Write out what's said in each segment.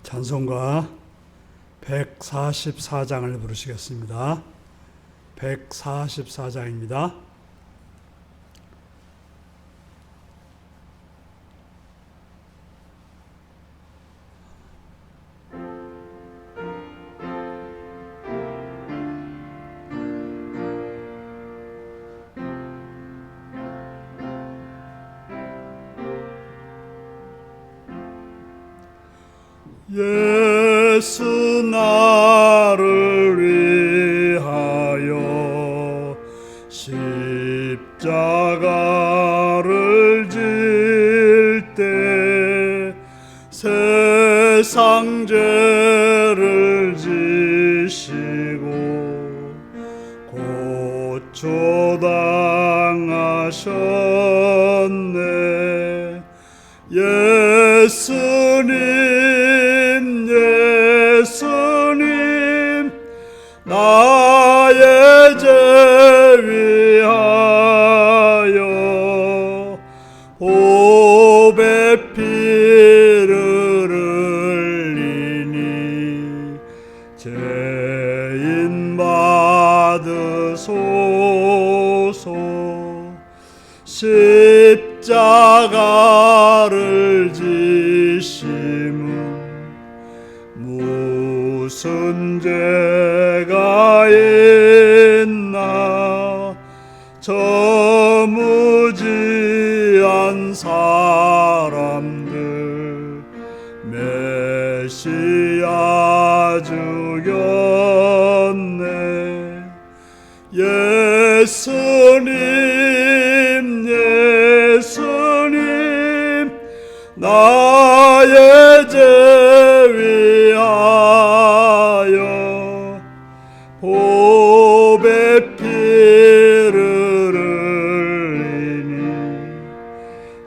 찬송가 144장을 부르시겠습니다. 144장입니다. 예수 나를 위하여 십자가를 질 때 세상 죄를 지시고 고초당하셨네. 예수님 나의 죄 위하여 보배 피를 흘리니 죄인 받으소서. 십자가를 지심은 무슨 죄가 있나. 저 무지한 사람들 메시아 죽였네. 예수님 나의 죄 위하여 보배 피를 흘리니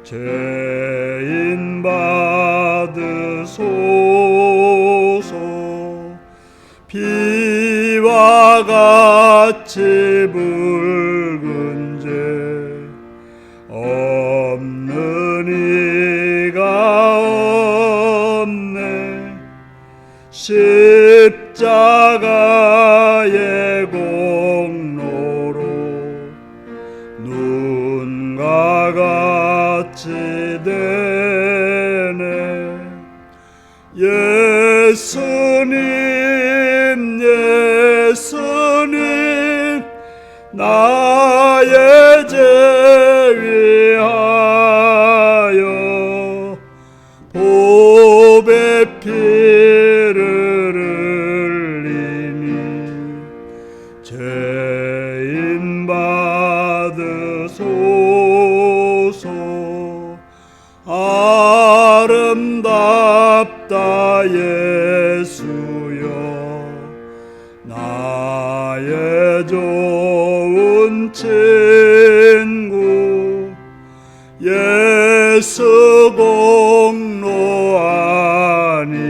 죄인 받으소서. 피와 같이 붉은 죄 없는 이가 없네. 십자가의 공로로 눈과 같이 되네. 예수님 나의 죄 위하여 보배 피를 흘리니 죄인 받으소서. 아름답다 예수여 나의 좋은 친구. 예수 공로 아니면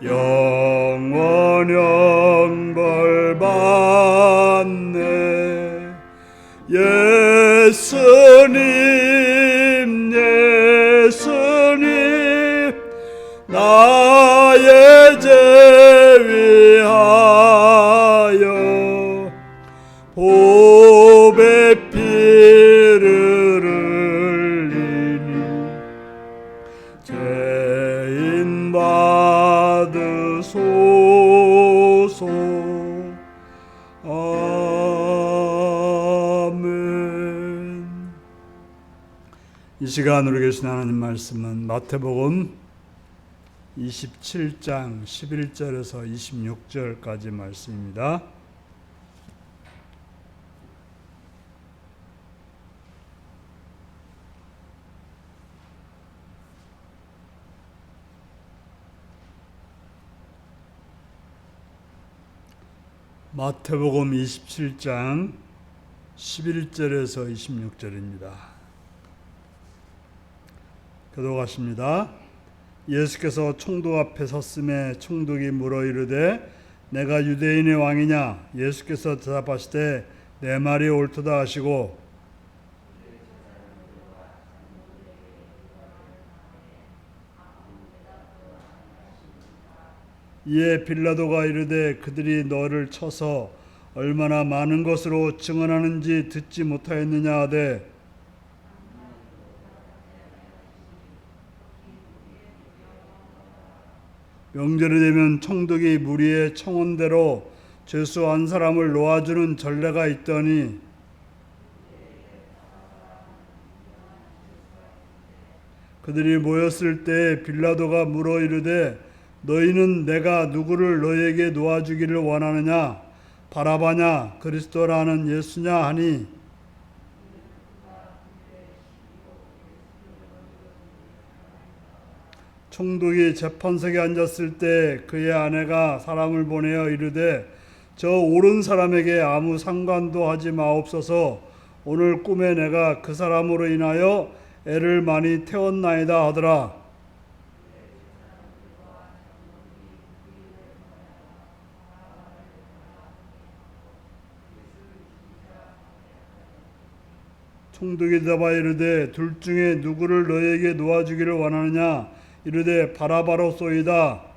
영원 형벌 받네. 예수님 나의 죄 위하여 보배 피를 흘리니 죄인 받으소서. 아멘. 이 시간 우리 계신 하나님 말씀은 마태복음 27장 11절에서 26절까지 말씀입니다. 마태복음 27장 11절에서 26절입니다. 교독하십니다. 예수께서 총독 앞에 섰음에 총독이 물어 이르되 내가 유대인의 왕이냐. 예수께서 대답하시되 내 말이 옳도다 하시고 이에 빌라도가 이르되 그들이 너를 쳐서 얼마나 많은 것으로 증언하는지 듣지 못하였느냐 하되 명절이 되면 총독이 무리의 청원대로 죄수 한 사람을 놓아주는 전례가 있더니 그들이 모였을 때 빌라도가 물어 이르되 너희는 내가 누구를 너희에게 놓아주기를 원하느냐 바라바냐 그리스도라는 예수냐 하니 총독이 재판석에 앉았을 때 그의 아내가 사람을 보내어 이르되 저 옳은 사람에게 아무 상관도 하지 마옵소서 오늘 꿈에 내가 그 사람으로 인하여 애를 많이 태웠나이다 하더라. 총독이 대답하여 이르되 둘 중에 누구를 너희에게 놓아주기를 원하느냐 이르되 바라바로소이다.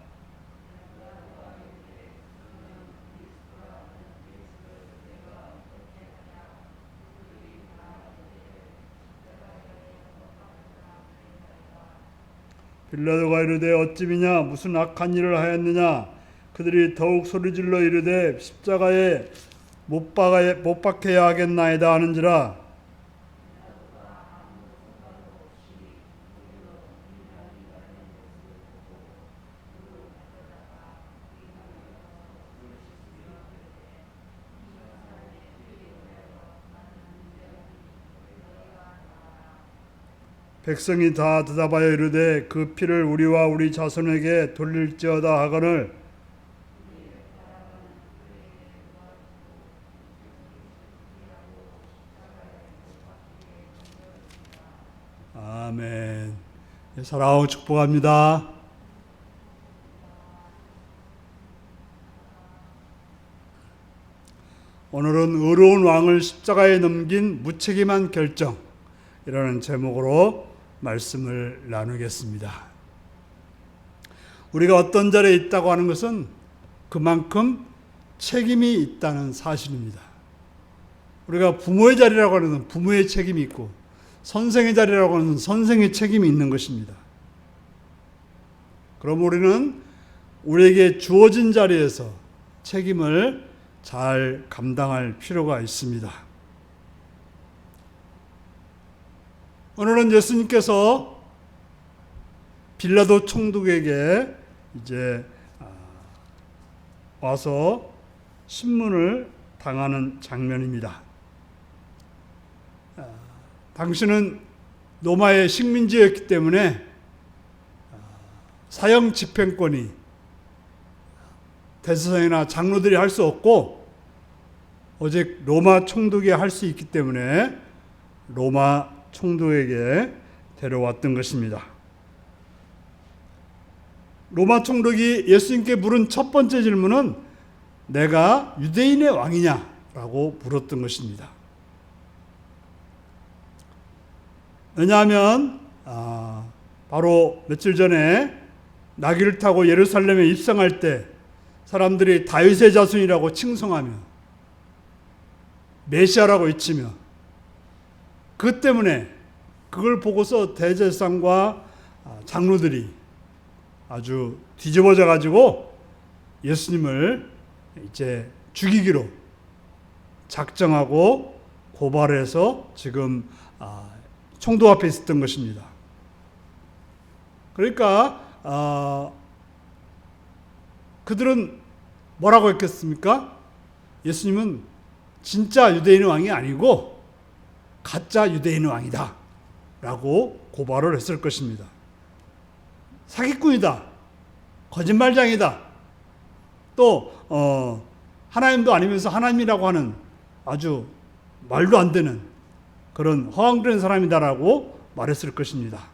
빌라도가 이르되 어찌미냐 무슨 악한 일을 하였느냐 그들이 더욱 소리질러 이르되 십자가에 못 박혀야 하겠나이다 하는지라. 백성이 다 대답하여 이르되 그 피를 우리와 우리 자손에게 돌릴지어다 하거늘 아멘. 사랑하고 축복합니다. 오늘은 의로운 왕을 십자가에 넘긴 무책임한 결정 이라는 제목으로 말씀을 나누겠습니다. 우리가 어떤 자리에 있다고 하는 것은 그만큼 책임이 있다는 사실입니다. 우리가 부모의 자리라고 하는 것은 부모의 책임이 있고 선생의 자리라고 하는 것은 선생의 책임이 있는 것입니다. 그럼 우리는 우리에게 주어진 자리에서 책임을 잘 감당할 필요가 있습니다. 오늘은 예수님께서 빌라도 총독에게 이제 와서 신문을 당하는 장면입니다. 당신은 로마의 식민지였기 때문에 사형 집행권이 대제사장이나 장로들이 할 수 없고 오직 로마 총독이 할 수 있기 때문에 로마 총독에게 데려왔던 것입니다. 로마 총독이 예수님께 물은 첫 번째 질문은 내가 유대인의 왕이냐라고 물었던 것입니다. 왜냐하면 바로 며칠 전에 나귀를 타고 예루살렘에 입성할 때 사람들이 다윗의 자손이라고 칭송하며 메시아라고 외치며 그 때문에 그걸 보고서 대제사장과 장로들이 아주 뒤집어져 가지고 예수님을 이제 죽이기로 작정하고 고발해서 지금 총독 앞에 있었던 것입니다. 그러니까 그들은 뭐라고 했겠습니까? 예수님은 진짜 유대인의 왕이 아니고 가짜 유대인의 왕이다 라고 고발을 했을 것입니다. 사기꾼이다, 거짓말장이다, 또 하나님도 아니면서 하나님이라고 하는 아주 말도 안 되는 그런 허황된 사람이다라고 말했을 것입니다.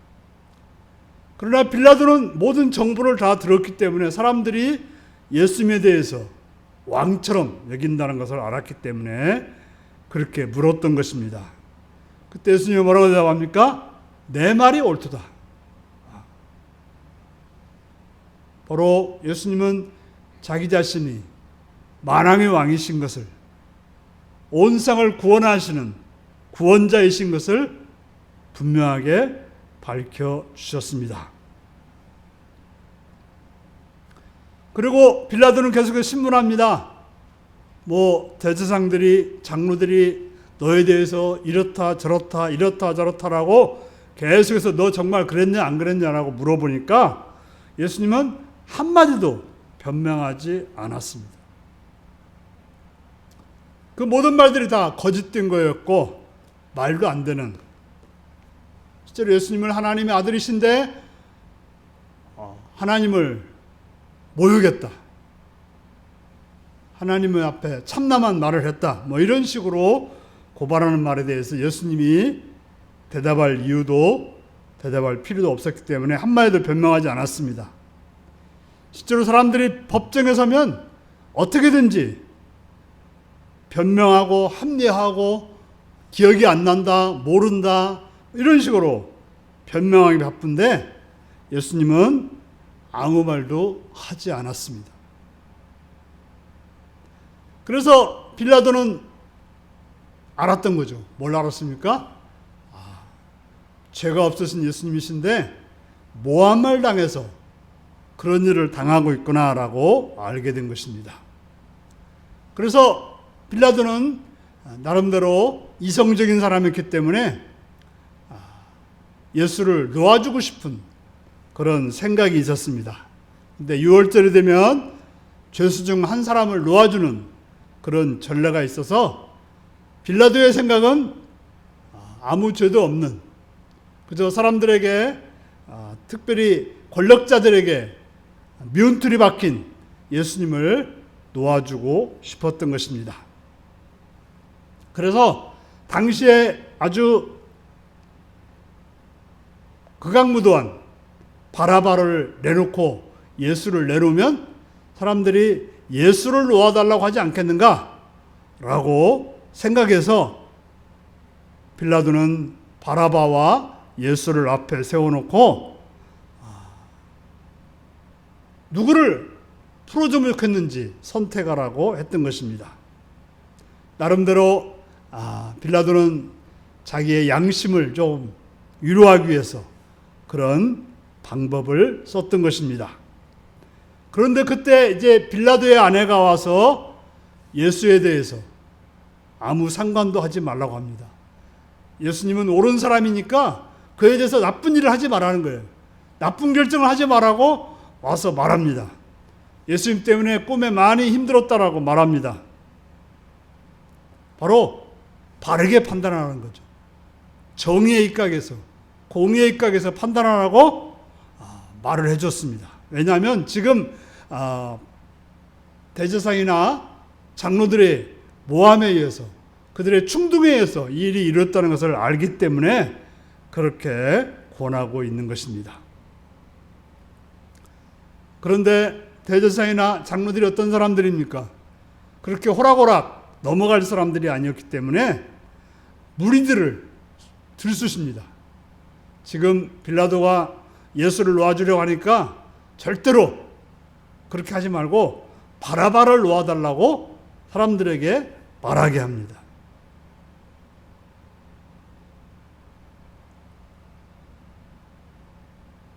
그러나 빌라도는 모든 정보를 다 들었기 때문에 사람들이 예수님에 대해서 왕처럼 여긴다는 것을 알았기 때문에 그렇게 물었던 것입니다. 그때 예수님이 뭐라고 대답합니까? 내 말이 옳도다. 바로 예수님은 자기 자신이 만왕의 왕이신 것을, 온 세상을 구원하시는 구원자이신 것을 분명하게 밝혀주셨습니다. 그리고 빌라도는 계속해서 신문합니다. 대제사장들이, 장로들이 너에 대해서 이렇다 저렇다 이렇다 저렇다라고 계속해서 너 정말 그랬냐 안 그랬냐라고 물어보니까 예수님은 한마디도 변명하지 않았습니다. 그 모든 말들이 다 거짓된 거였고 말도 안 되는, 실제로 예수님을 하나님의 아들이신데 하나님을 모욕했다, 하나님의 앞에 참남한 말을 했다, 이런 식으로 고발하는 말에 대해서 예수님이 대답할 이유도 대답할 필요도 없었기 때문에 한마디도 변명하지 않았습니다. 실제로 사람들이 법정에 서면 어떻게든지 변명하고 합리화하고 기억이 안 난다, 모른다, 이런 식으로 변명하기 바쁜데 예수님은 아무 말도 하지 않았습니다. 그래서 빌라도는 알았던 거죠. 뭘 알았습니까? 죄가 없으신 예수님이신데 모함을 당해서 그런 일을 당하고 있구나라고 알게 된 것입니다. 그래서 빌라도는 나름대로 이성적인 사람이었기 때문에 예수를 놓아주고 싶은 그런 생각이 있었습니다. 근데 6월절이 되면 죄수 중 한 사람을 놓아주는 그런 전례가 있어서 빌라도의 생각은 아무 죄도 없는, 그저 사람들에게, 특별히 권력자들에게 미운틀이 박힌 예수님을 놓아주고 싶었던 것입니다. 그래서 당시에 아주 극악무도한 바라바를 내놓고 예수를 내놓으면 사람들이 예수를 놓아달라고 하지 않겠는가 라고 생각해서 빌라도는 바라바와 예수를 앞에 세워놓고 누구를 풀어주면 좋겠는지 선택하라고 했던 것입니다. 나름대로 빌라도는 자기의 양심을 좀 위로하기 위해서 그런 방법을 썼던 것입니다. 그런데 그때 이제 빌라도의 아내가 와서 예수에 대해서 아무 상관도 하지 말라고 합니다. 예수님은 옳은 사람이니까 그에 대해서 나쁜 일을 하지 말라는 거예요. 나쁜 결정을 하지 말라고 와서 말합니다. 예수님 때문에 꿈에 많이 힘들었다라고 말합니다. 바로 바르게 판단하는 거죠. 정의의 입각에서, 공의의 입각에서 판단하라고 말을 해줬습니다. 왜냐하면 지금 대제사장이나 장로들의 모함에 의해서, 그들의 충동에 의해서 이 일이 이뤘다는 것을 알기 때문에 그렇게 권하고 있는 것입니다. 그런데 대제사장이나 장로들이 어떤 사람들입니까? 그렇게 호락호락 넘어갈 사람들이 아니었기 때문에 무리들을 들쑤십니다. 지금 빌라도가 예수를 놓아주려고 하니까 절대로 그렇게 하지 말고 바라바를 놓아달라고 사람들에게 말하게 합니다.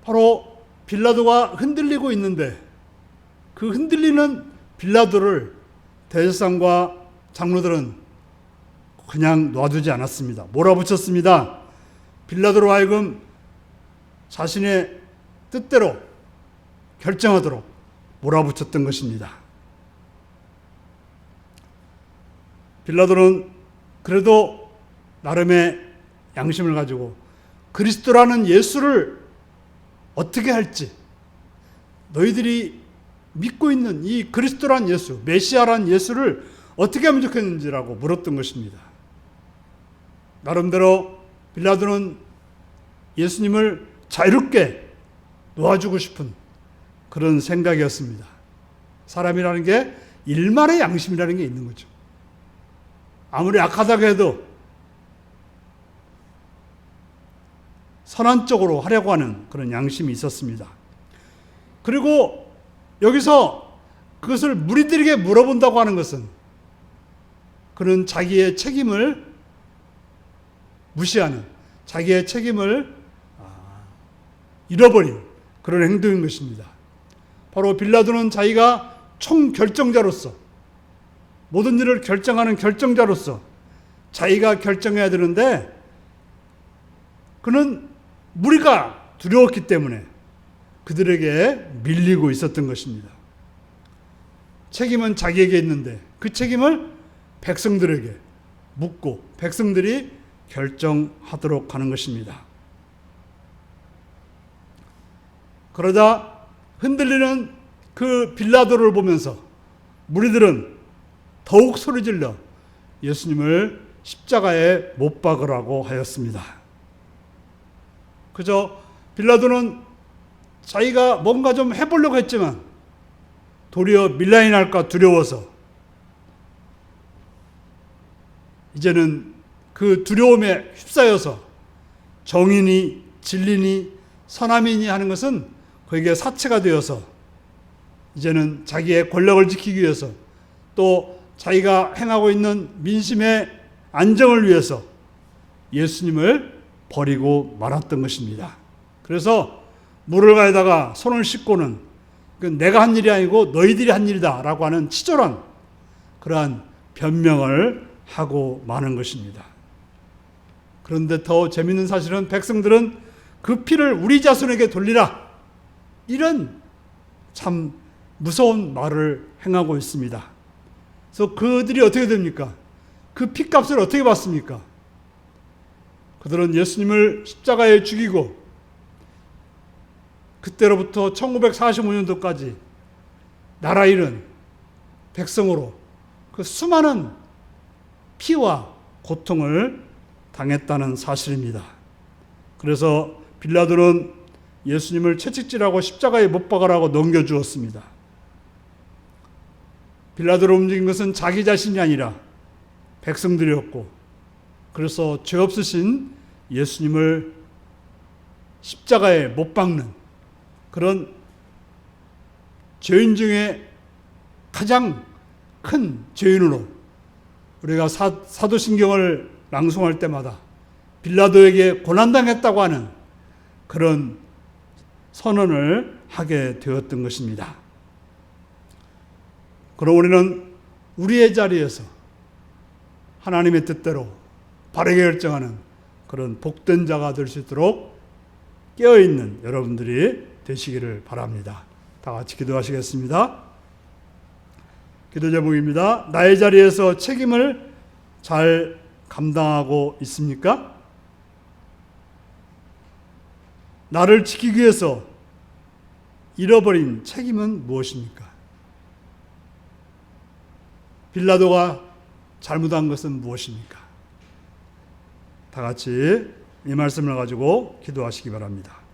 바로 빌라도가 흔들리고 있는데 그 흔들리는 빌라도를 대제사장과 장로들은 그냥 놔두지 않았습니다. 몰아붙였습니다. 빌라도로 하여금 자신의 뜻대로 결정하도록 몰아붙였던 것입니다. 빌라도는 그래도 나름의 양심을 가지고 그리스도라는 예수를 어떻게 할지, 너희들이 믿고 있는 이 그리스도란 예수, 메시아란 예수를 어떻게 하면 좋겠는지라고 물었던 것입니다. 나름대로 빌라도는 예수님을 자유롭게 놓아주고 싶은 그런 생각이었습니다. 사람이라는 게 일말의 양심이라는 게 있는 거죠. 아무리 악하다고 해도 선한 쪽으로 하려고 하는 그런 양심이 있었습니다. 그리고 여기서 그것을 무리들에게 물어본다고 하는 것은 그는 자기의 책임을 무시하는, 자기의 책임을 잃어버린 그런 행동인 것입니다. 바로 빌라도는 자기가 총결정자로서, 모든 일을 결정하는 결정자로서 자기가 결정해야 되는데 그는 무리가 두려웠기 때문에 그들에게 밀리고 있었던 것입니다. 책임은 자기에게 있는데 그 책임을 백성들에게 묻고 백성들이 결정하도록 하는 것입니다. 그러자 흔들리는 그 빌라도를 보면서 무리들은 더욱 소리질러 예수님을 십자가에 못 박으라고 하였습니다. 그저 빌라도는 자기가 뭔가 좀 해보려고 했지만 도리어 밀란이 날까 두려워서 이제는 그 두려움에 휩싸여서 정인이, 진리니, 선함이니 하는 것은 그에게 사체가 되어서 이제는 자기의 권력을 지키기 위해서 또 자기가 행하고 있는 민심의 안정을 위해서 예수님을 버리고 말았던 것입니다. 그래서 물을 가에다가 손을 씻고는 내가 한 일이 아니고 너희들이 한 일이다 라고 하는 치졸한 그러한 변명을 하고 마는 것입니다. 그런데 더 재미있는 사실은 백성들은 그 피를 우리 자손에게 돌리라, 이런 참 무서운 말을 행하고 있습니다. 그래서 그들이 어떻게 됩니까? 그 피값을 어떻게 받습니까? 그들은 예수님을 십자가에 죽이고 그때로부터 1945년도까지 나라 잃은 백성으로 그 수많은 피와 고통을 당했다는 사실입니다. 그래서 빌라도는 예수님을 채찍질하고 십자가에 못 박으라고 넘겨주었습니다. 빌라도를 움직인 것은 자기 자신이 아니라 백성들이었고, 그래서 죄 없으신 예수님을 십자가에 못 박는 그런 죄인 중에 가장 큰 죄인으로 우리가 사도신경을 낭송할 때마다 빌라도에게 고난당했다고 하는 그런 선언을 하게 되었던 것입니다. 그럼 우리는 우리의 자리에서 하나님의 뜻대로 바르게 결정하는 그런 복된 자가 될 수 있도록 깨어있는 여러분들이 되시기를 바랍니다. 다 같이 기도하시겠습니다. 기도 제목입니다. 나의 자리에서 책임을 잘 감당하고 있습니까? 나를 지키기 위해서 잃어버린 책임은 무엇입니까? 빌라도가 잘못한 것은 무엇입니까? 다 같이 이 말씀을 가지고 기도하시기 바랍니다.